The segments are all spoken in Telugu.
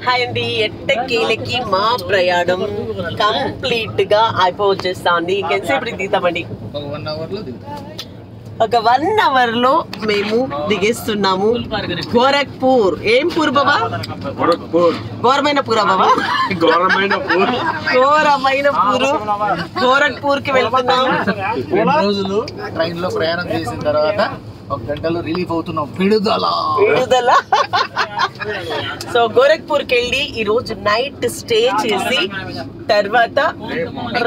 హాయ్ అండి, ఎట్టకేలకి మా ప్రయాణం కంప్లీట్ గా అయిపోవచ్చేస్తుంది. ఇంకెంతసేపు దిగుతామండి? ఒక 1 అవర్ లో మేము దిగేస్తున్నాము. గోరఖ్పూర్. ఏం పూర్ బాబా? ఘోరమైన పూరా బాబా? ఘోరమైన పూరు గోరఖ్పూర్ కి వెళ్తున్నాం. 2 రోజులు ట్రైన్ లో ప్రయాణం చేసిన తర్వాత 1 గంటలో రిలీఫ్ అవుతున్నాం. విడుదల. సో గోరఖ్పూర్ కి వెళ్ళి ఈ రోజు నైట్ స్టే చేసి తర్వాత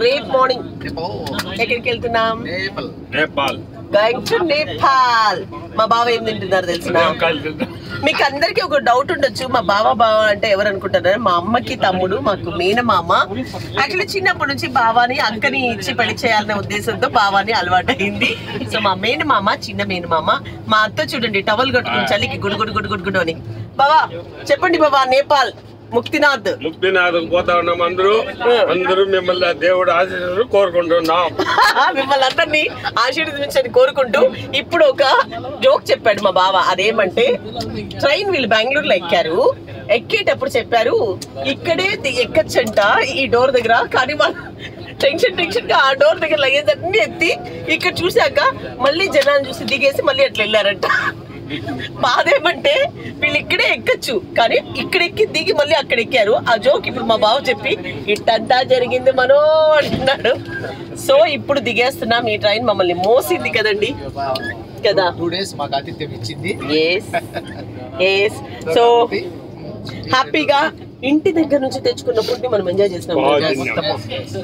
రేపు మార్నింగ్ ఎక్కడికి వెళ్తున్నాం? నేపాల్. Going to Nepal. మా బావ ఏం తింటున్నారు తెలిసిన? మీకు అందరికి ఒక డౌట్ ఉండొచ్చు, మా బావ అంటే ఎవరు అనుకుంటున్నారు? మా అమ్మకి తమ్ముడు, మాకు మేనమామ. యాక్చువల్లీ చిన్నప్పటి నుంచి బావాని అక్కని ఇచ్చి పెళ్లి చేయాలనే ఉద్దేశంతో బావాని అలవాటు అయింది. సో మా మేనమామ, చిన్న మేనమామ. మా అత్త చూడండి టవల్ కట్టుకుని చలికి గుడుగుడు గుడుగుడు అని. బావా చెప్పండి బాబా, నేపాల్ ముక్తినాథ్ పోతా ఉన్నాం. అందరూ మిమ్మల్ని దేవుడు ఆశీస్సులు కోరుకుంటున్నాం. మిమ్మల్ని అందరినీ ఆశీర్వదించని కోరుకుంటూ ఇప్పుడు ఒక జోక్ చెప్పాడు మా బావ. అదేమంటే ట్రైన్ వీళ్ళు బెంగళూరులో ఎక్కారు. ఎక్కేటప్పుడు చెప్పారు ఇక్కడే ఎక్కచ్చంట ఈ డోర్ దగ్గర, కానీ వాళ్ళు టెన్షన్ గా ఆ డోర్ దగ్గర లగేజ్ అన్ని ఎత్తి ఇక్కడ చూసాక మళ్ళీ జనాన్ని చూసి దిగేసి మళ్ళీ అట్లా వెళ్ళారంట. బాధేమంటే వీళ్ళు ఇక్కడే ఎక్కచ్చు, కానీ ఇక్కడెక్కి దిగి మళ్ళీ అక్కడ ఎక్కారు. ఆ జోక్ ఇప్పుడు మా బావ చెప్పి ఇట్టంతా జరిగింది మనో అంటున్నాడు. సో ఇప్పుడు దిగేస్తున్నాం. ఈ ట్రైన్ మమ్మల్ని మోసింది కదండి కదా. 2 days మాకు ఆతిథ్యం ఇచ్చింది. సో హ్యాపీగా ఇంటి దగ్గర నుంచి తెచ్చుకున్న ఫుడ్ ని మనం ఎంజాయ్ చేసినాము.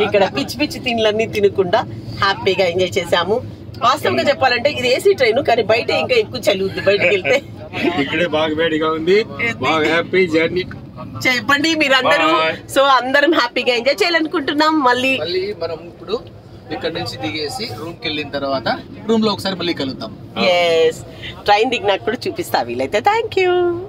ఇక్కడ పిచ్చి పిచ్చి తిండ్లన్నీ తినకుండా హ్యాపీగా ఎంజాయ్ చేసాము. వాస్తవంగా చెప్పాలంటే ఇది ఏసీ ట్రైన్, కానీ బయట ఇంకా ఎక్కువ చలి ఉంది. బయటకు వెళ్తే ఇక్కడే బాగా వేడిగా ఉంది. బాగా హ్యాపీ జర్నీ చెప్పండి మీరందరూ. సో అందరం హ్యాపీగా ఎంజాయ్ చేయాలనుకుంటున్నాం. మళ్ళీ మనం ఇప్పుడు ఇక్కడ నుంచి దిగేసి రూమ్ కి వెళ్ళిన తర్వాత రూమ్ లో ఒకసారి మళ్ళీ కలుద్దాం. ట్రైన్ దిగినప్పుడు చూపిస్తా వీలైతే. Thank you.